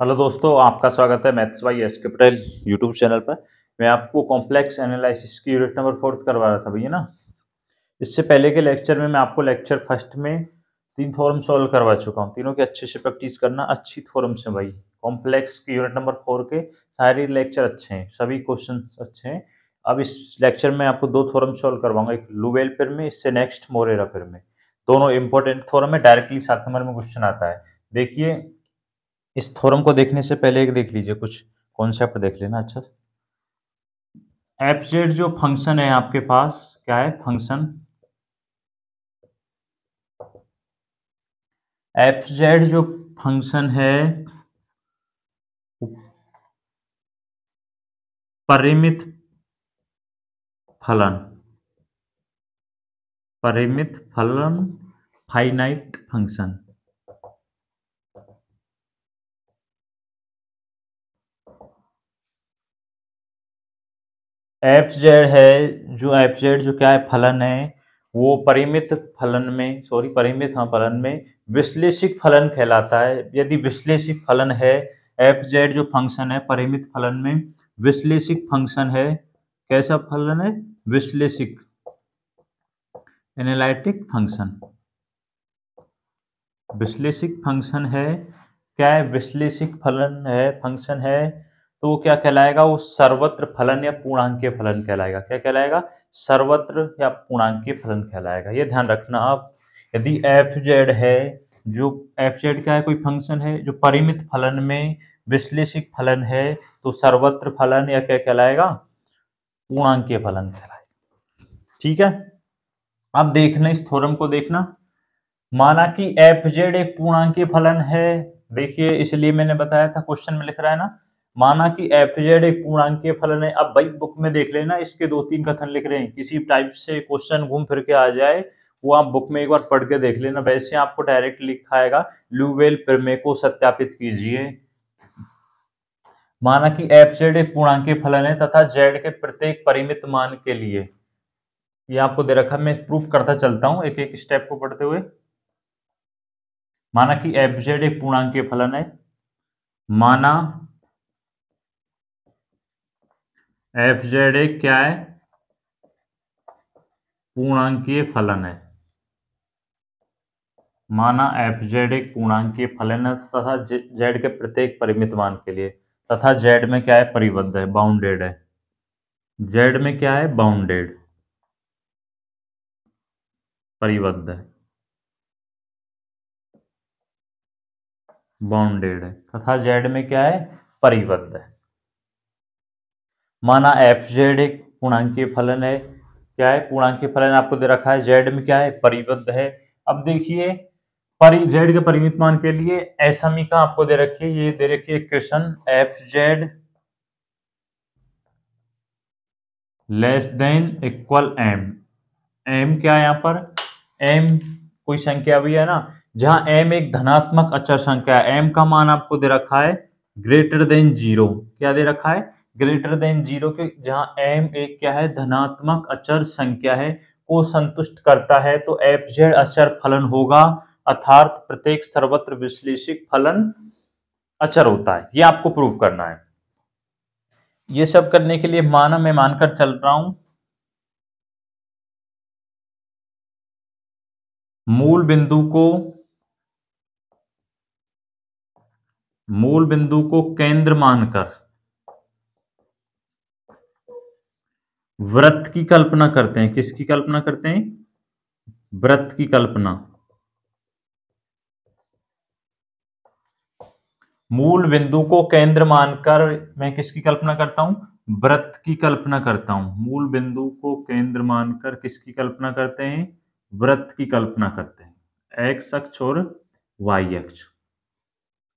Hello दोस्तों, आपका स्वागत है मैथ्स बाय एस के पटेल यूट्यूब चैनल पर। मैं आपको कॉम्प्लेक्स एनालिसिस की यूनिट नंबर 4 करवा रहा था भैया ना। इससे पहले के लेक्चर में मैं आपको लेक्चर फर्स्ट में 3 थ्योरम सॉल्व करवा चुका हूँ। तीनों की अच्छे से प्रैक्टिस करना, अच्छी थ्योरम से भाई। कॉम्प्लेक्स की यूनिट नंबर 4 के सारे लेक्चर अच्छे हैं, सभी क्वेश्चन अच्छे हैं। अब इस लेक्चर में आपको 2 थ्योरम सॉल्व करवाऊंगा, एक लुबेल पिरामिड, इससे नेक्स्ट मोरेरा पिरामिड। दोनों इंपॉर्टेंट थ्योरम है, डायरेक्टली 7 नंबर में क्वेश्चन आता है। देखिए, इस थ्योरम को देखने से पहले एक देख लीजिए, कुछ कॉन्सेप्ट देख लेना अच्छा। एफ जेड जो फंक्शन है आपके पास, क्या है फंक्शन? एफ जेड जो फंक्शन है परिमित फलन, परिमित फलन फाइनाइट फंक्शन। एफ जेड है जो, एफ जेड जो क्या है फलन है, वो परिमित फलन में, सॉरी परिमित, हाँ फलन में विश्लेषिक फलन कहलाता है। यदि विश्लेषिक फलन है, एफ जेड जो फंक्शन है परिमित फलन में विश्लेषिक फंक्शन है। कैसा फलन है? विश्लेषिक, एनालिटिक फंक्शन। विश्लेषिक फंक्शन है, क्या है? विश्लेषिक फलन है, फंक्शन है। तो वो क्या कहलाएगा? वो सर्वत्र फलन या पूर्णांकीय फलन कहलाएगा। क्या कहलाएगा? सर्वत्र या पूर्णांकीय फलन कहलाएगा। ये ध्यान रखना आप। यदि एफ जेड है, जो एफ जेड क्या है, कोई फंक्शन है जो परिमित फलन में विश्लेषिक फलन है, तो सर्वत्र फलन या क्या कहलाएगा? पूर्णांकीय फलन कहलाएगा। ठीक है, अब देखना इस थ्योरम को देखना। माना कि एफ जेड एक पूर्णांकीय फलन है। देखिए, इसलिए मैंने बताया था, क्वेश्चन में लिख रहा है ना, माना कि एफ जेड एक पूर्णांकीय फलन है। अब भाई बुक में देख लेना, इसके 2-3 कथन लिख रहे हैं, किसी टाइप से क्वेश्चन घूम फिर के आ जाए, वो आप बुक में एक बार पढ़ के देख लेना। वैसे आपको डायरेक्ट लिखा आएगा, लुबेल प्रमेय को सत्यापित कीजिए। माना कि एफ जेड एक पूर्णांकीय फलन है तथा जेड के प्रत्येक परिमित मान के लिए, ये आपको दे रखा है, मैं प्रूफ करता चलता हूं एक एक स्टेप को पढ़ते हुए। माना कि एफ जेड एक पूर्णांकीय फलन है, माना एफ जेड एक क्या है? पूर्णांकीय फलन है। माना एफ जेड एक पूर्णांकीय फलन है तथा जेड के प्रत्येक परिमित मान के लिए, तथा जेड में क्या है? परिबद्ध है, बाउंडेड है। जेड में क्या है? बाउंडेड, परिबद्ध है, बाउंडेड है, तथा जेड में क्या है? परिबद्ध है। माना एफ जेड एक पूर्णांकीय फलन है, क्या है? पूर्णांकीय फलन आपको दे रखा है, जेड में क्या है? परिबद्ध है। अब देखिए, जेड के परिमित मान के लिए असमीका आपको दे रखी है, ये दे रखी है equation, F Z less than equal M. M क्या है यहाँ पर? एम कोई संख्या भी है ना, जहां एम एक धनात्मक अचर संख्या है, एम का मान आपको दे रखा है ग्रेटर देन 0। क्या दे रखा है? ग्रेटर देन 0 के, जहां एम एक क्या है? धनात्मक अचर संख्या है, को संतुष्ट करता है, तो एफ जेड अचर फलन होगा, अर्थात प्रत्येक सर्वत्र विश्लेषिक फलन अचर होता है। ये आपको प्रूव करना है। ये सब करने के लिए माना, मैं मानकर चल रहा हूं, मूल बिंदु को, मूल बिंदु को केंद्र मानकर वृत्त की कल्पना करते हैं। किसकी कल्पना करते हैं? वृत्त की कल्पना। मूल बिंदु को केंद्र मानकर मैं किसकी कल्पना करता हूं? वृत्त की कल्पना करता हूं। मूल बिंदु को केंद्र मानकर किसकी कल्पना करते हैं? वृत्त की कल्पना करते हैं, एक्स अक्ष और वाई अक्ष।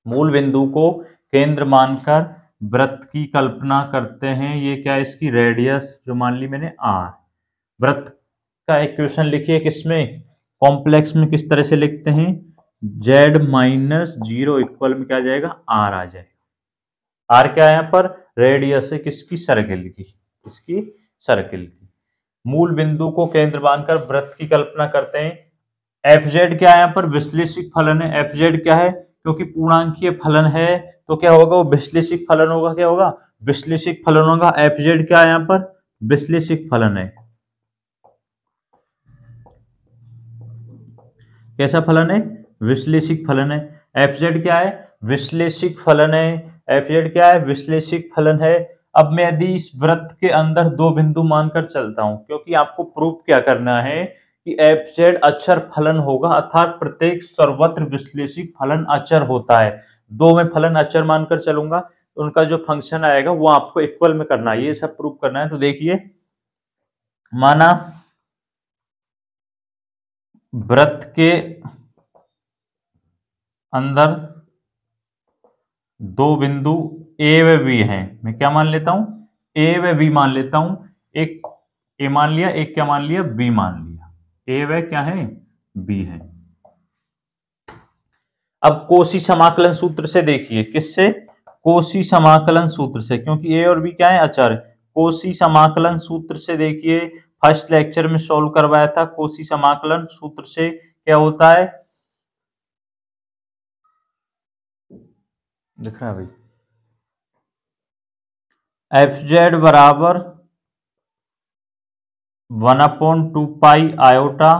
मूल बिंदु को केंद्र मानकर वृत्त की कल्पना करते हैं। ये क्या है? इसकी रेडियस जो मान ली मैंने आर। वृत्त का इक्वेशन लिखिए, किसमें? कॉम्प्लेक्स में। किस तरह से लिखते हैं? जेड माइनस 0 इक्वल में क्या आ जाएगा? आर आ जाएगा। आर क्या है यहाँ पर? रेडियस है किसकी? सर्किल की। किसकी? सर्किल की। मूल बिंदु को केंद्र मानकर वृत्त की कल्पना करते हैं। एफ जेड क्या है यहाँ पर? विश्लेषिक फलन है। एफ जेड क्या है? क्योंकि पूर्णांकीय फलन है तो क्या होगा, वो विश्लेषिक फलन होगा। क्या होगा, विश्लेषिक फलन होगा। एफ जेड क्या है यहाँ पर, विश्लेषिक फलन है। कैसा फलन है, विश्लेषिक फलन है। एफ जेड क्या है, विश्लेषिक फलन है। एफ जेड क्या है, विश्लेषिक फलन है। अब मैं यदि इस वृत्त के अंदर दो बिंदु मानकर चलता हूं, क्योंकि आपको प्रूफ क्या करना है कि एफ जेड अचर फलन होगा, अर्थात प्रत्येक सर्वत्र विश्लेषिक फलन अचर होता है। दो में फलन अचर मानकर चलूंगा तो उनका जो फंक्शन आएगा वो आपको इक्वल में करना है, ये सब प्रूफ करना है। तो देखिए, माना वृत्त के अंदर दो बिंदु ए व बी हैं, मैं क्या मान लेता हूं, ए व बी मान लेता हूं। एक ए मान लिया, एक क्या मान लिया, बी मान लिया। ए व क्या है, बी है। अब कोशी समाकलन सूत्र से देखिए, किससे, कोशी समाकलन सूत्र से, क्योंकि ए और बी क्या है, अचर। कोशी समाकलन सूत्र से देखिए, फर्स्ट लेक्चर में सॉल्व करवाया था। कोशी समाकलन सूत्र से क्या होता है, दिख रहा है भाई, एफ जेड बराबर 1/2 pi iota,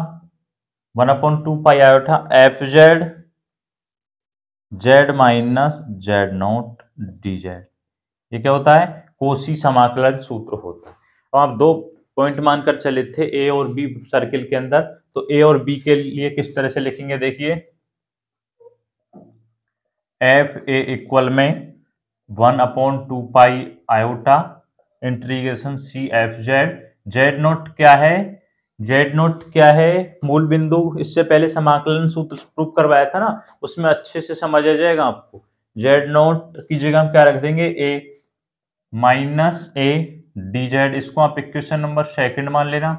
1/2 pi iota F Z Z minus Z not D Z. ये क्या होता है, कोशी समाकलन सूत्र होता है। तो आप दो पॉइंट मानकर चले थे ए और बी सर्किल के अंदर, तो ए और बी के लिए किस तरह से लिखेंगे, देखिए, एफ ए इक्वल में 1/2 pi iota integration C F Z. Z naught क्या है, जेड नोट क्या है, मूल बिंदु। इससे पहले समाकलन सूत्र प्रूफ करवाया था ना, उसमें अच्छे से समझ आ जाएगा आपको। जेड नोट की जगह हम क्या रख देंगे, ए माइनस ए डी जेड, इसको आप इक्वेशन नंबर सेकंड मान लेना।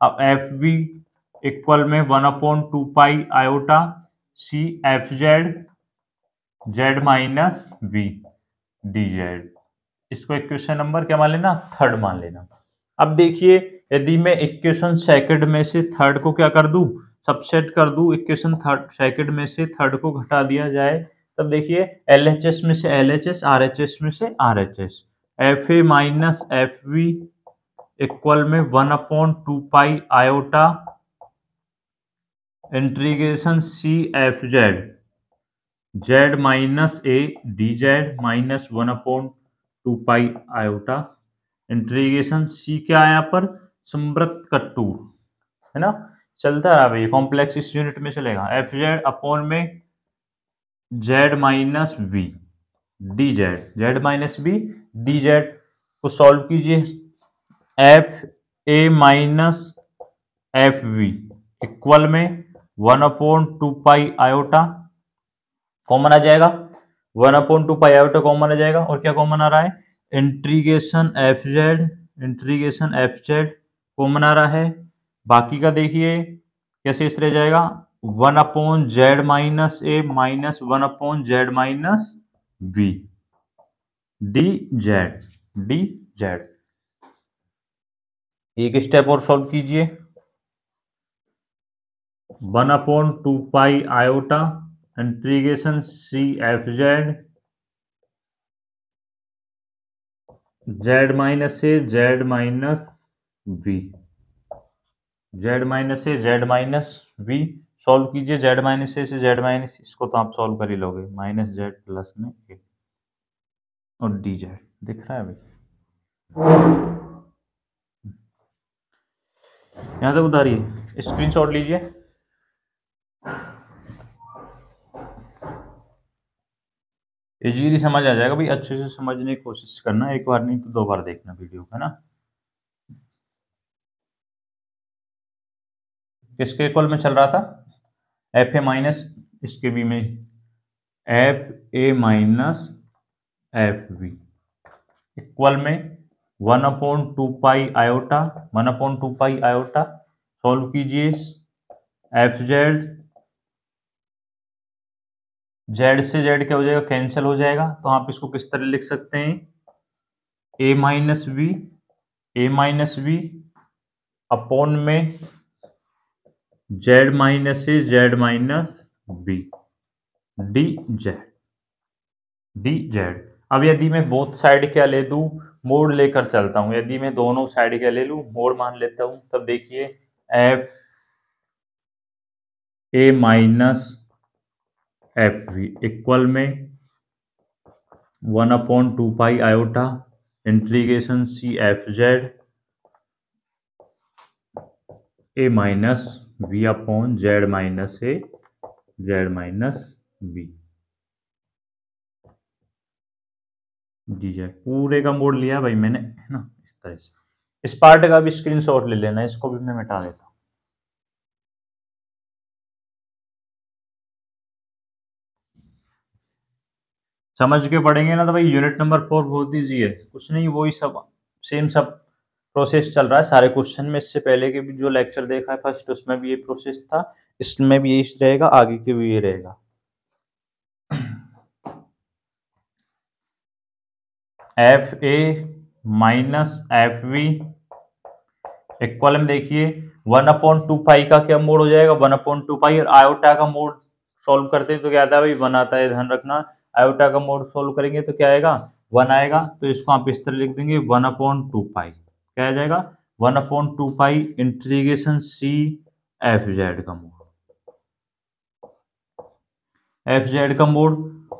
अब एफ बी इक्वल में 1/2 pi iota C F Z Z minus B D Z, इसको इक्वेशन नंबर क्या मान लेना, थर्ड मान लेना। अब देखिए, यदि मैं इक्वेशन सेकंड में से थर्ड को क्या कर दूं, सबसेट कर दूं, इक्वेशन थर्ड सेकंड में से थर्ड को घटा दिया जाए, तब देखिए एलएचएस में से एलएचएस, आरएचएस में से RHS, F A minus F V equal में 1/2 pi iota integration C F Z Z minus A D Z minus 1/2 pi iota integration C क्या है यहाँ पर, समवृत्त का टू है ना, चलता रहा भाई, कॉम्प्लेक्स इस यूनिट में चलेगा। एफ जेड अपॉन में Z minus V D Z, Z minus B D Z को सॉल्व कीजिए। F A minus F V equal में 1/2 पाई आयोटा, कॉमन आ जाएगा, 1/2 पाई आयोटा कॉमन आ जाएगा, और क्या कॉमन आ रहा है, integration F Z, integration F Z common आ रहा है। बाकी का देखिए क्या शेष रह जाएगा, 1/z minus A minus 1/z minus B D Z, D Z. एक स्टेप और सॉल्व कीजिए, 1/2 pi iota integration C F Z Z minus A Z minus V, Z minus A Z minus V solve कीजिए। Z minus A से Z minus, इसको तो आप solve कर ही लोगे, माइनस जेड प्लस में ए और डी जेड, दिख रहा है भाई, यहां तक उतारिए, स्क्रीनशॉट लीजिए। इजीली समझ आ जाएगा भाई, अच्छे से समझने की कोशिश करना, एक बार नहीं तो दो बार देखना वीडियो है ना। किसके इक्वल में चल रहा था, एफ ए माइनस, इसके बी में F A minus F B equal में 1/2 pi iota, 1/2 pi iota solve कीजिए। एफ जेड, जेड से जेड क्या हो जाएगा, कैंसिल हो जाएगा, तो आप इसको किस तरह लिख सकते हैं, A minus B, A minus B upon में Z minus A Z minus B, D Z, D Z. अब यदि मैं बोथ साइड क्या ले दूं, मोड लेकर चलता हूं, यदि मैं दोनों साइड क्या ले लूं, मोड मान लेता हूं, तब देखिए F A minus F V equal में 1/2 iota integration C F Z A minus V upon Z minus A Z minus V D Z. पूरे का मोड लिया भाई मैंने, है ना, इस तरह से। इस पार्ट का भी स्क्रीनशॉट ले लेना, इसको भी मैं मिटा देता हूँ। समझ के पढ़ेंगे ना तो भाई यूनिट नंबर 4 बहुत ईजी है, कुछ नहीं, वही सब सेम सब प्रोसेस चल रहा है सारे क्वेश्चन में। इससे पहले के भी जो लेक्चर देखा है फर्स्ट, उसमें भी ये प्रोसेस था, इसमें भी यही रहेगा, आगे के भी ये रहेगा। F A minus F V equal में देखिए 1/2 का क्या मोड हो जाएगा, 1/2 और आयोटा का मोड सॉल्व करते हैं तो क्या आता है भाई, 1 आता है, ध्यान रखना। आयोटा का मोड सॉल्व करेंगे तो क्या आएगा, 1 आएगा, तो इसको आप इस तरह लिख देंगे 1/2 क्या आ जाएगा, 1/2 इंटीग्रेशन सी एफ जेड का मोड, एफ जेड का mod,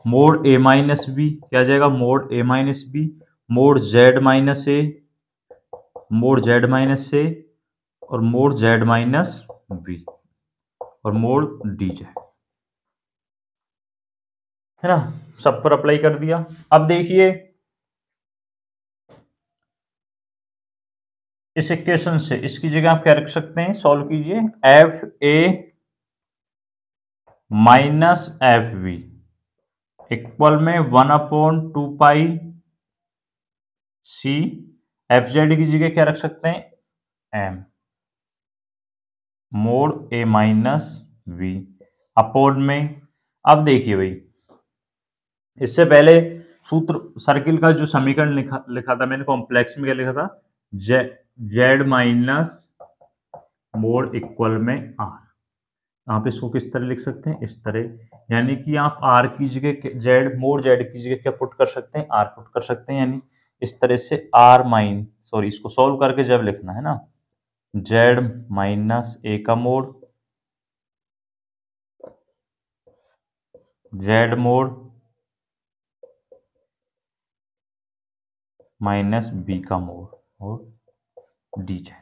mod A minus B क्या आ जाएगा, mod A minus B, mod Z minus A, mod Z minus A, और मोड जेड माइनस बी, और मोड डी जेड, है ना। सब पर अप्लाई कर दिया। अब देखिए इस इक्वेशन से इसकी जगह आप क्या रख सकते हैं, सॉल्व कीजिए, F A minus F V equal में 1/2 सी एफ जेड की जगह क्या रख सकते हैं, M mod A minus V upon में। अब देखिए भाई, इससे पहले सूत्र सर्किल का जो समीकरण लिखा था मैंने, कॉम्प्लेक्स में क्या लिखा था, जेड माइनस मोड इक्वल में आर। आप इसको किस तरह लिख सकते हैं, इस तरह, यानी कि आप आर की जगह जेड, मोड जेड की जगह क्या पुट कर सकते हैं, आर पुट कर सकते हैं, यानी इस तरह से आर माइन, सॉरी, इसको सॉल्व करके जब लिखना है ना, जेड माइनस ए का mod, Z mod minus B का मोड, और डी जेड।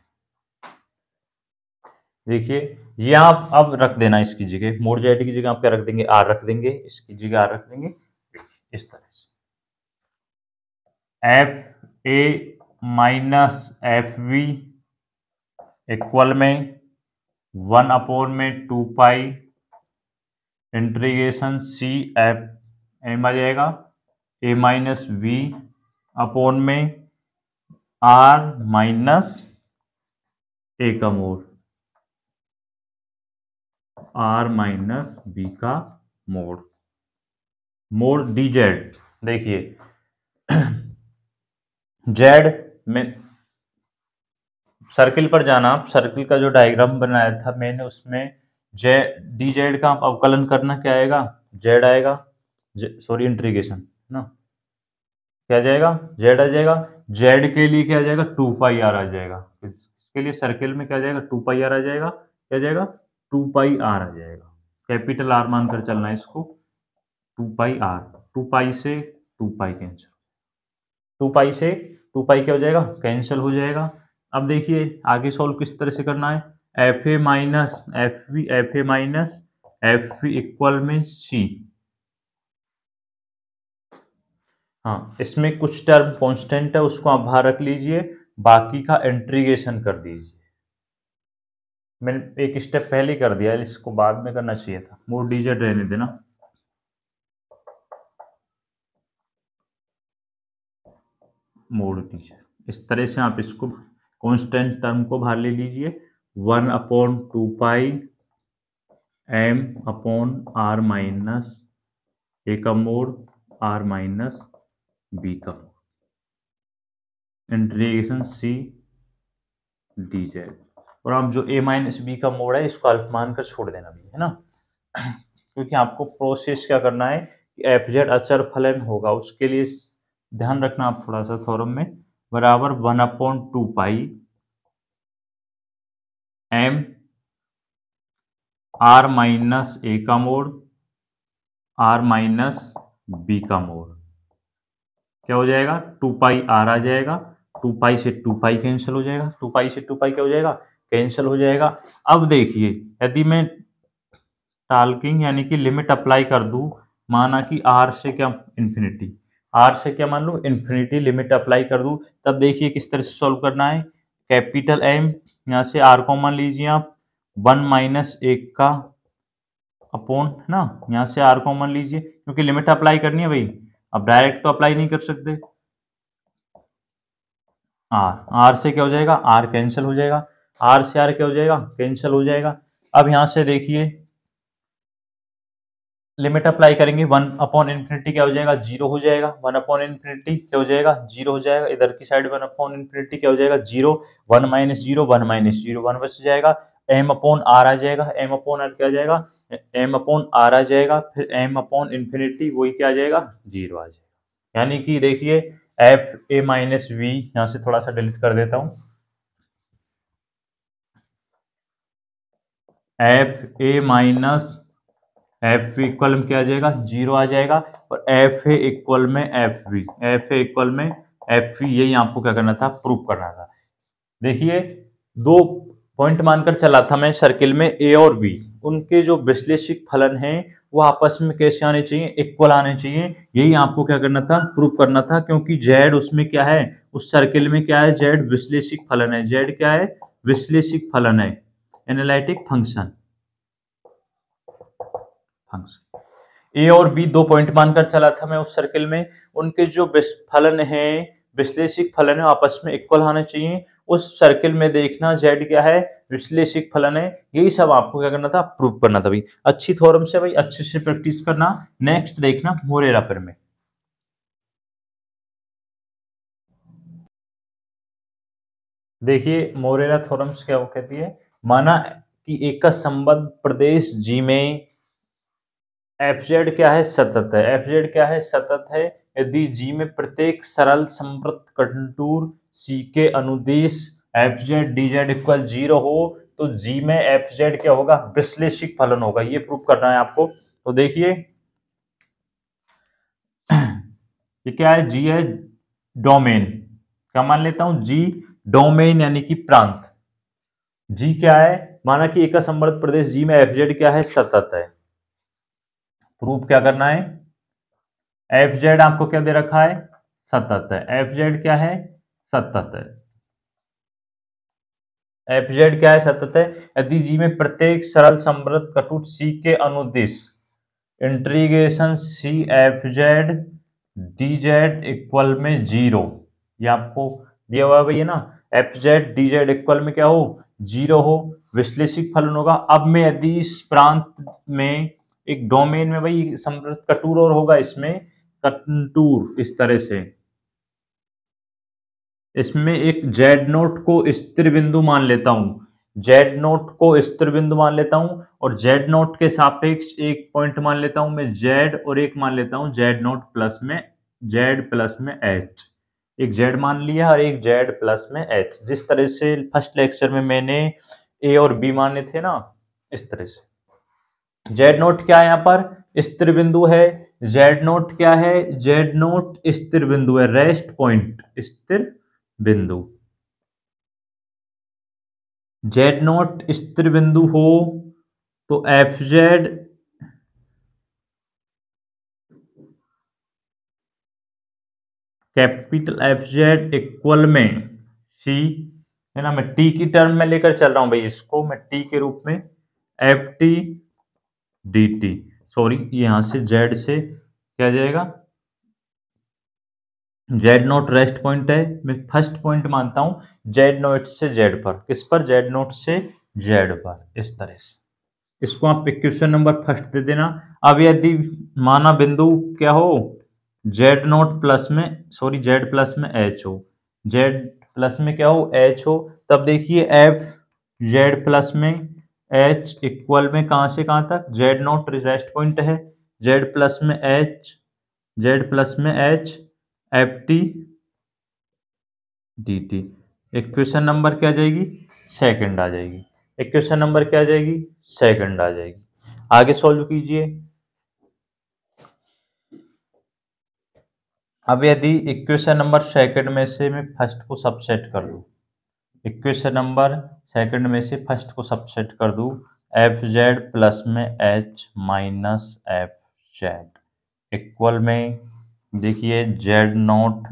देखिए ये आप अब रख देना इसकी जगह, मोड जेड की जगह आप क्या रख देंगे, आर रख देंगे, इसकी जगह आर रख देंगे, इस तरह से F A minus F V equal में 1/2 इंटीग्रेशन सी एफ एम आ जाएगा ए माइनस वी अपोन में आर माइनस ए का मोड, आर माइनस बी का मोड, मोड डी जेड। देखिए जेड में सर्किल पर जाना, आप सर्किल का जो डायग्राम बनाया था मैंने उसमें जेड डी जेड का आप अवकलन करना, क्या आएगा, जेड आएगा, सॉरी इंटीग्रेशन ना, क्या आ जाएगा, जेड आ जाएगा, जेड के लिए क्या आ जाएगा, 2πr आ जाएगा, इसके लिए सर्किल में क्या आ जाएगा, 2πr आ जाएगा, क्या आ जाएगा, 2πr आ जाएगा, कैपिटल आर मानकर चलना है इसको, 2πr, 2π से 2π कैंसिल, 2π से 2π क्या हो जाएगा, कैंसिल हो जाएगा। अब देखिए आगे सॉल्व किस तरह से करना है, F A minus F V equal में सी, हाँ इसमें कुछ टर्म कांस्टेंट है उसको आप बाहर रख लीजिए, बाकी का इंटीग्रेशन कर दीजिए। मैंने एक स्टेप पहले कर दिया, इसको बाद में करना चाहिए था, मोड डीजेड रहने देना। मोड डीजेड इस तरह से आप इसको कांस्टेंट टर्म को बाहर ले लीजिए, 1/2 M upon R minus A का मोड, आर माइनस बी का mod, integration C D Z. और आप जो ए माइनस बी का मोड है इसको अल्प मानकर छोड़ देना भी, है ना। क्योंकि आपको प्रोसेस क्या करना है कि एफ जेड अचर फलन होगा, उसके लिए ध्यान रखना आप थोड़ा सा थ्योरम में, बराबर 1/2 पाई एम आर माइनस ए का मोड आर माइनस बी का मोड, क्या हो जाएगा 2 पाई आर आ जाएगा, 2 पाई से 2 पाई कैंसिल हो जाएगा, 2 पाई से 2 पाई क्या हो जाएगा कैंसिल हो जाएगा। अब देखिए यदि मैं टाल्किंग यानी कि लिमिट अप्लाई कर दूं, माना कि आर से क्या इन्फिनिटी, आर से क्या मान लो इन्फिनिटी लिमिट अप्लाई कर दूं, तब देखिए किस तरह से सॉल्व करना है। कैपिटल एम यहाँ से आर कॉमन लीजिए आप, 1 - 1 का अपॉन है ना, यहाँ से आर कॉमन लीजिए क्योंकि लिमिट अप्लाई करनी है भाई, अब डायरेक्ट तो अप्लाई नहीं कर सकते। आर से क्या हो जाएगा आर कैंसिल हो जाएगा, आर से आर क्या हो जाएगा कैंसिल हो जाएगा। अब यहाँ से देखिए लिमिट अप्लाई करेंगे, 1/∞ क्या हो जाएगा 0 हो जाएगा, 1/∞ क्या हो जाएगा 0 हो जाएगा, इधर की साइड 1/∞ क्या हो जाएगा 0, 1 - 0 1 - 0 1 बच जाएगा, m/r आ जाएगा, m/r क्या आ जाएगा m/r आ जाएगा, फिर m/∞ वही क्या आ जाएगा 0 आ जाएगा। यानी कि देखिए एफ ए माइनस वी, यहाँ से थोड़ा सा डिलीट कर देता हूँ, F A minus F equal में क्या आ जाएगा 0 आ जाएगा, और एफ ए इक्वल में F V, F A equal में एफ वी, यही आपको क्या करना था प्रूव करना था। देखिए 2 पॉइंट मानकर चला था मैं सर्किल में ए और बी, उनके जो विश्लेषिक फलन हैं वो आपस में कैसे आने चाहिए इक्वल आने चाहिए, यही आपको क्या करना था प्रूव करना था, क्योंकि जेड उसमें क्या है उस सर्किल में क्या है जेड विश्लेषिक फलन है, जेड क्या है विश्लेषिक फलन है, एनालिटिक फंक्शन ए और बी 2 पॉइंट मानकर चला था मैं उस सर्किल में, उनके जो फलन है विश्लेषिक फलन है आपस में इक्वल होने चाहिए। उस सर्किल में देखना जेड क्या है विश्लेषिक फलन है, यही सब आपको क्या करना था प्रूव करना था भाई। अच्छी थ्योरम से भाई अच्छे से प्रैक्टिस करना। नेक्स्ट देखना मोरेरा प्रमेय। देखिए मोरेरा थ्योरम्स क्या कहती है, माना कि एक का संबद्ध प्रदेश जी में एफ जेड क्या है सतत है, एफ जेड क्या है सतत है, यदि जी में प्रत्येक सरल संवृत्त कंटूर सी के अनुदिश F Z D Z equal 0 हो तो जी में एफ जेड क्या होगा विश्लेषिक फलन होगा, ये प्रूव करना है आपको। तो देखिए ये क्या है जी है डोमेन, क्या मान लेता हूं जी डोमेन यानी कि प्रांत, जी क्या है माना कि एक संवर्त प्रदेश जी में एफ जेड क्या है सतत है, प्रूफ क्या करना है एफ जेड आपको क्या दे रखा है सतत है, एफ जेड क्या है सतत है, एफ जेड क्या है सतत है, यदि जी में प्रत्येक सरल संवृत्त कटुट सी के अनुदिश integration C F Z D Z equal में 0, ये आपको दिया हुआ है भैया ना, F Z D Z equal में क्या हो 0 हो, विश्लेषिक फलन होगा। अब मैं यदि इस प्रांत में एक डोमेन में भाई संवृत्त कटूर और होगा, इसमें कंटूर इस तरह से, इसमें एक जेड नोट को स्थिर बिंदु मान लेता हूं, जेड नोट को स्थिर बिंदु मान लेता हूं, और जेड नोट के सापेक्ष एक पॉइंट मान लेता हूं मैं जेड, और एक मान लेता हूं जेड नोट प्लस में जेड प्लस में एच, एक जेड मान लिया और एक जेड प्लस में एच, जिस तरह से फर्स्ट लेक्चर में मैंने ए और बी माने थे ना, इस तरह से। जेड नोट क्या है यहाँ पर स्थिर बिंदु है, जेड नोट क्या है जेड नोट स्थिर बिंदु है, रेस्ट पॉइंट स्थिर बिंदु, जेड नोट स्थिर बिंदु हो तो F Z capital F Z equal में सी है ना, मैं टी की टर्म में लेकर चल रहा हूं भाई, इसको मैं टी के रूप में F T D T, sorry यहां से जेड से क्या जाएगा जेड नोट रेस्ट पॉइंट है, मैं फर्स्ट पॉइंट मानता हूं जेड नोट से जेड पर, किस पर जेड नोट से जेड पर, इस तरह से इसको आप इक्वेशन नंबर फर्स्ट दे देना। अब यदि माना बिंदु क्या हो जेड नोट प्लस में सॉरी जेड प्लस में एच हो, जेड प्लस में क्या हो एच हो, तब देखिए एफ जेड प्लस में एच इक्वल में कहाँ से कहाँ तक, जेड नॉट रेस्ट पॉइंट है, जेड प्लस में एच, जेड प्लस में H F T D T. Equation number क्या आ जाएगी, सेकंड आ जाएगी। इक्वेशन नंबर क्या आ जाएगी, सेकंड आ जाएगी। आगे सॉल्व कीजिए। अब यदि इक्वेशन नंबर सेकंड में से मैं फर्स्ट को सबसेट कर दूं, इक्वेशन नंबर सेकंड में से फर्स्ट को सबसेट कर दूं, एफ जेड प्लस में H minus F Z equal में, देखिए Z not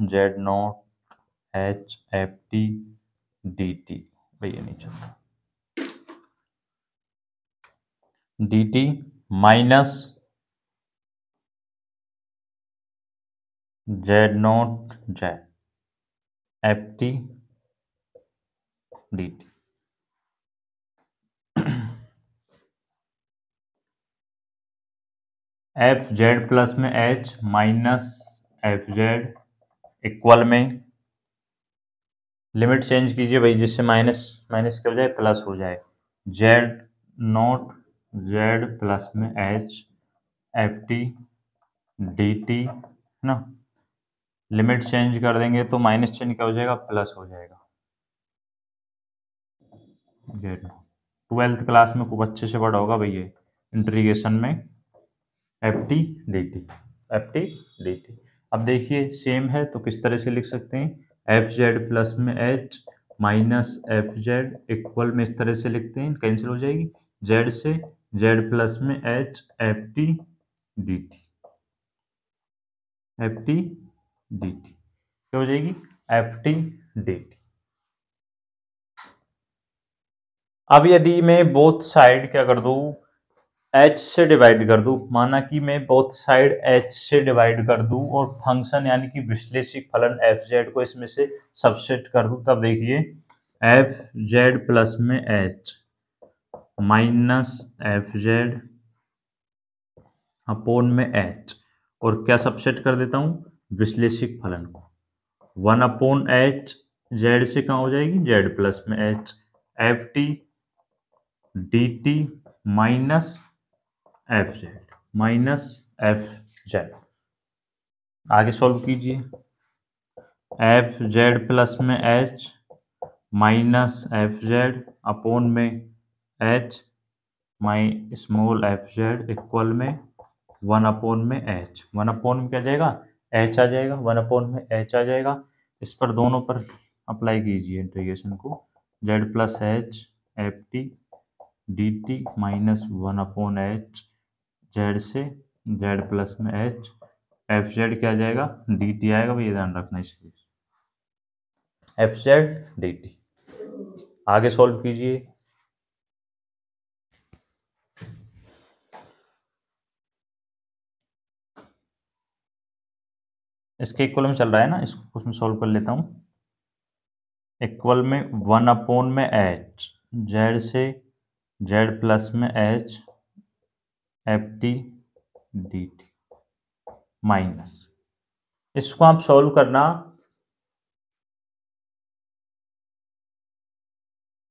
H F T D T, भैया नहीं चलता, D T minus Z not Z F T D T. F Z plus में H minus F Z equal में, limit change कीजिए भाई, जिससे माइनस माइनस के बजाय प्लस हो जाए, जेड नॉट जेड प्लस में H F T D T ना, लिमिट चेंज कर देंगे तो माइनस चिन्ह क्या हो जाएगा, प्लस हो जाएगा। जेड नॉट 12th क्लास में खूब अच्छे से पढ़ा होगा भैया इंटीग्रेशन में, F T D T, F T D T. अब देखिए सेम है तो किस तरह से लिख सकते हैं, एफ जेड प्लस में H minus F Z equal में इस तरह से लिखते हैं, कैंसिल हो जाएगी, जेड से जेड प्लस में H F T D T, F T D T क्या हो जाएगी, एफ टी डी टी। अब यदि मैं बोथ साइड क्या कर दूं, h से डिवाइड कर दूं, माना कि मैं बोथ साइड h से डिवाइड कर दूं और फंक्शन यानी कि विश्लेषिक फलन एफ जेड को इसमें से सबसेट कर दूं, तब देखिए एफ जेड प्लस में h minus F Z upon में h, और क्या सबसेट कर देता हूं, विश्लेषिक फलन को, 1/h जेड से कहाँ हो जाएगी, जेड प्लस में h F T D T minus F Z minus F Z. आगे सॉल्व कीजिए, एफ जेड प्लस में H minus F Z upon में H my small F Z equal में 1/में एच, 1/में क्या जाएगा, एच आ जाएगा, 1/में एच आ जाएगा। इस पर दोनों पर अप्लाई कीजिए इंटीग्रेशन को, Z plus H F T D T minus 1/h Z से जेड प्लस में एच एफ जेड क्या आ जाएगा, डी टी आएगा भैया, ध्यान रखना इसलिए, एफ जेड डी टी। आगे सॉल्व कीजिए, इसके इक्वल में चल रहा है ना, इसको उसमें सॉल्व कर लेता हूँ, इक्वल में 1/में एच जेड से जेड प्लस में H F T D T minus, इसको आप सॉल्व करना,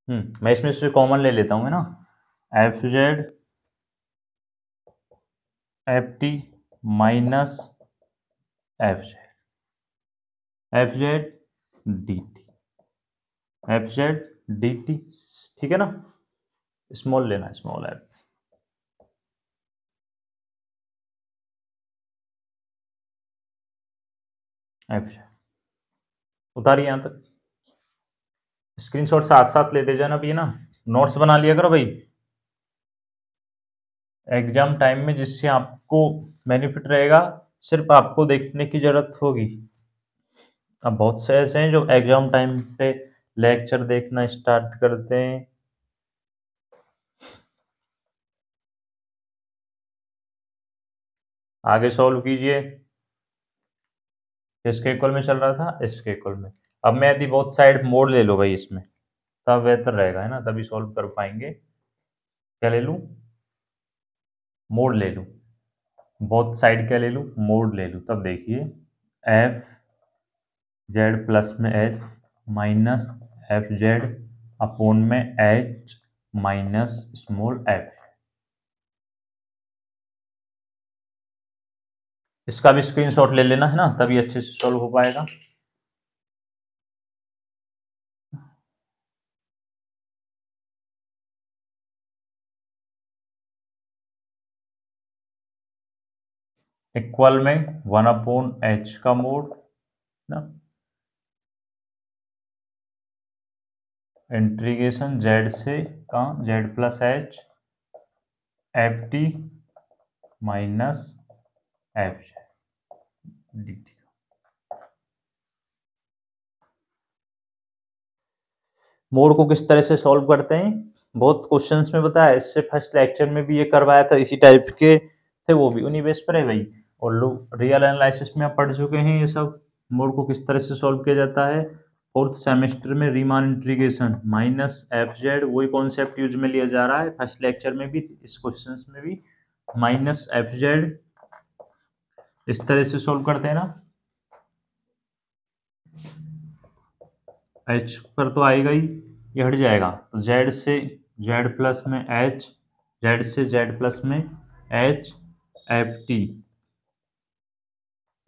मैं इसमें से कॉमन ले लेता हूँ ना, F Z F T minus F Z F Z D T, F Z D T, ठीक है ना, स्मॉल लेना, स्मॉल एफ एफ जेड। उतारिए यहाँ तक, स्क्रीनशॉट साथ साथ लेते जाना भैया ना, नोट्स बना लिया करो भाई एग्जाम टाइम में, जिससे आपको बेनिफिट रहेगा, सिर्फ आपको देखने की जरूरत होगी। अब बहुत से ऐसे हैं जो एग्जाम टाइम पे लेक्चर देखना स्टार्ट करते हैं, आगे सॉल्व कीजिए, किसके इक्वल में चल रहा था, इसके इक्वल में। अब मैं यदि बहुत साइड मोड़ ले लो भाई इसमें, तब बेहतर रहेगा है ना, तभी सॉल्व कर पाएंगे। क्या ले लूं, मोड़ ले लूं, बहुत साइड क्या ले लूं, मोड़ ले लूं, तब देखिए एफ जेड प्लस में H minus F Z upon में एच माइनस स्मॉल एफ। इसका भी स्क्रीनशॉट ले लेना है ना, तभी अच्छे से सॉल्व हो पाएगा। इक्वल में 1/h का मोड ना, इंटीग्रेशन जेड से कहाँ, Z plus H F T minus F D T. Mode को किस तरह से सॉल्व करते हैं, बहुत क्वेश्चंस में बताया, इससे फर्स्ट लेक्चर में भी ये करवाया था, इसी टाइप के थे वो भी, उन्हीं बेस पर है भाई। और लोग रियल एनालिसिस में आप पढ़ चुके हैं ये सब, मोड को किस तरह से सॉल्व किया जाता है। फोर्थ सेमेस्टर में Riemann integration minus F Z, वही कॉन्सेप्ट यूज में लिया जा रहा है, फर्स्ट लेक्चर में भी, इस क्वेश्चन में भी माइनस एफ जेड इस तरह से सॉल्व करते हैं ना। एच पर तो आएगा ही, ये हट जाएगा, तो जेड से जेड प्लस में एच, जेड से जेड प्लस में H F T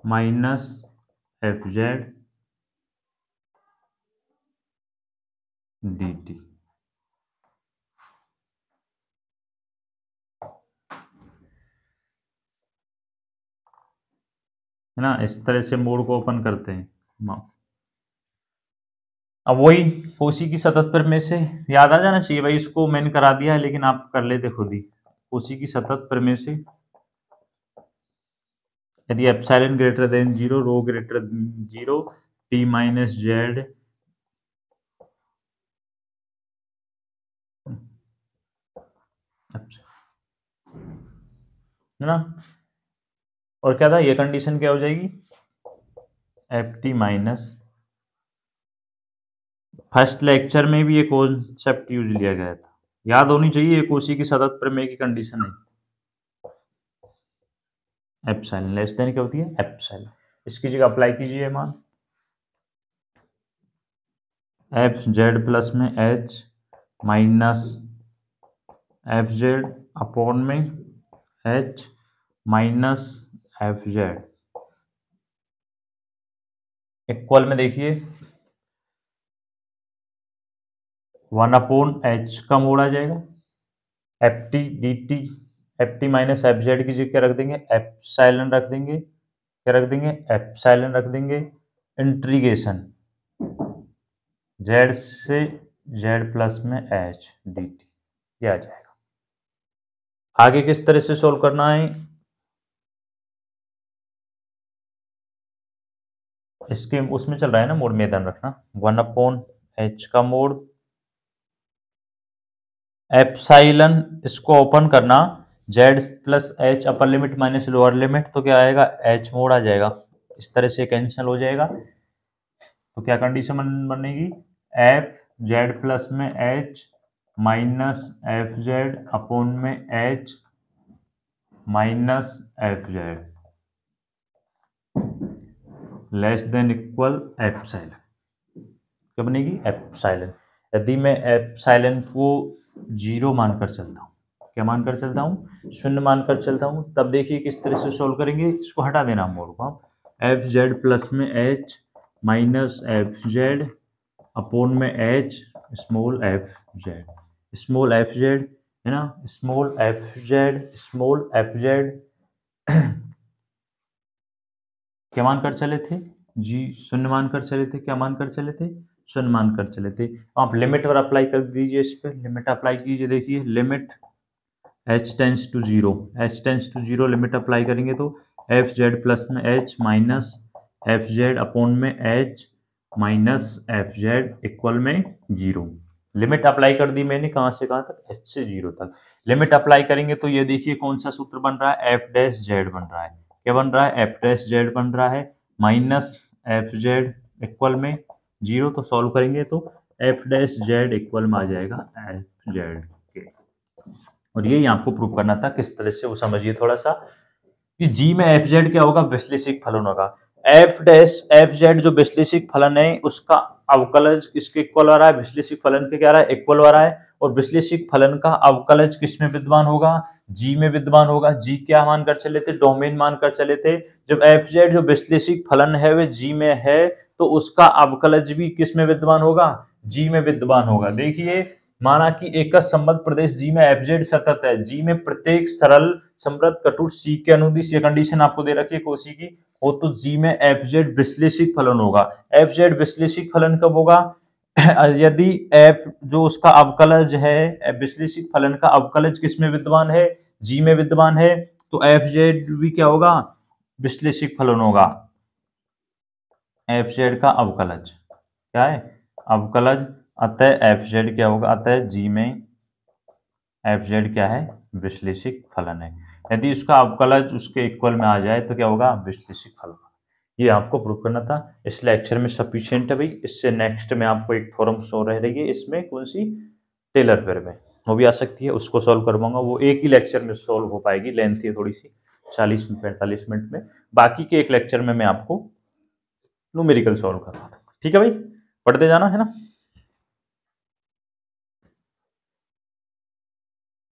minus F Z D T. है ना, इस तरह से मोड को ओपन करते हैं। अब वही कोसी की सतत पर में से याद आ जाना चाहिए भाई, इसको मैंने करा दिया है लेकिन आप कर लेते खुद ही। कोसी की सतत पर में से यदि epsilon greater than 0, rho greater than 0, T minus Z है ना, और क्या था, ये कंडीशन क्या हो जाएगी, F T minus, first lecture में भी ये कॉन्सेप्ट यूज लिया गया था, याद होनी चाहिए, ये कोसी की सतत प्रमेय की कंडीशन है। एप्सिलॉन लेस देन क्या होती है, एप्सिलॉन, इसकी जगह अप्लाई कीजिए मान, एफ जेड प्लस में H minus F Z upon में H minus F Z equal में देखिए 1/h का मोड आ जाएगा, F T D T, F T minus F Z की जगह क्या रख देंगे, एप्सिलॉन रख देंगे, क्या रख देंगे, एप्सिलॉन रख देंगे, इंटीग्रेशन जेड से जेड प्लस में एच डी टी, ये आ जाएगा। आगे किस तरह से सोल्व करना है, इसके उसमें चल रहा है ना मोड में, ध्यान रखना 1/h का मोड, एप्सिलॉन इसको ओपन करना, Z plus H upper limit minus lower limit, तो क्या आएगा, एच मोड आ जाएगा, इस तरह से कैंसिल हो जाएगा। तो क्या कंडीशन बनेगी, एफ जेड प्लस में H minus F Z upon में H minus F Z less than equal epsilon, क्या बनेगी, एप्सिलॉन। यदि मैं एप्सिलॉन को 0 मानकर चलता हूँ, क्या मानकर चलता हूँ, 0 मानकर चलता हूँ, तब देखिए किस तरह से सोल्व करेंगे, इसको हटा देना मोड को आप, एफ जेड प्लस में H minus F Z upon में H small F Z, small F Z है ना, small F Z, small F Z क्या मानकर चले थे, जी 0 मानकर चले थे, क्या मानकर चले थे, 0 मानकर चले थे। आप लिमिट पर अप्लाई कर दीजिए, इस पर लिमिट अप्लाई कीजिए, देखिए limit h tends to 0, h tends to 0 limit apply करेंगे तो एफ जेड प्लस में h minus F Z upon में h minus F Z equal में 0। लिमिट अप्लाई कर दी मैंने, कहाँ से कहाँ तक, h से 0 तक। लिमिट अप्लाई करेंगे तो ये देखिए कौन सा सूत्र बन रहा है, एफ डैश जेड बन रहा है, क्या बन रहा है, एफ डैश जेड बन रहा है माइनस एफ जेड इक्वल में 0। तो सॉल्व करेंगे तो एफ डैश जेड इक्वल में आ जाएगा एफ जेड के, और यही आपको प्रूव करना था, किस तरह से वो समझिए थोड़ा सा, कि जी में एफ जेड क्या होगा, विश्लेषिक फलन होगा, एफ डैश एफ जेड जो विश्लेषिक फलन है उसका अवकलज किसके इक्वल आ रहा है, विश्लेषिक फलन के क्या आ रहा है, इक्वल आ रहा है। और विश्लेषिक फलन का अवकलज किस में विद्यमान होगा, जी में विद्यमान होगा। जी क्या मानकर चले थे, डोमेन मानकर चले थे। जब एफ जेड जो विश्लेषिक फलन है वे जी में है तो उसका अवकलज भी किस में विद्यमान होगा, जी में विद्यमान होगा। देखिए माना कि एक संबद्ध प्रदेश जी में एफ जेड सतत है, जी में प्रत्येक सरल समृद्ध कटुर सी के अनुदिश, ये कंडीशन आपको दे रखी है कोशी की, हो तो जी में एफ जेड विश्लेषिक फलन होगा। एफ जेड विश्लेषिक फलन कब होगा, यदि एफ जो उसका अवकलज है, विश्लेषिक फलन का अवकलज किस में विद्यमान है, जी में विद्यमान है, तो एफ जेड भी क्या होगा, विश्लेषिक फलन होगा। एफ जेड का अवकलज क्या है, अवकलज, अतः एफ जेड क्या होगा, अतः जी में एफ जेड क्या है, विश्लेषिक फलन है। यदि उसका अवकलज उसके इक्वल में आ जाए तो क्या होगा, विश्लेषिक फलन। ये आपको प्रूव करना था, इस लेक्चर में सफिशिएंट है भाई। इससे नेक्स्ट में आपको एक थ्योरम सो रह रही है, इसमें कौन सी, टेलर पेयर में, वो भी आ सकती है, उसको सॉल्व करवाऊंगा। वो एक ही लेक्चर में सॉल्व हो पाएगी, लेंथ है थोड़ी सी 40-45 मिनट में। बाकी के एक लेक्चर में मैं आपको न्यूमेरिकल सॉल्व करवा दूंगा। ठीक है भाई, पढ़ते जाना है ना।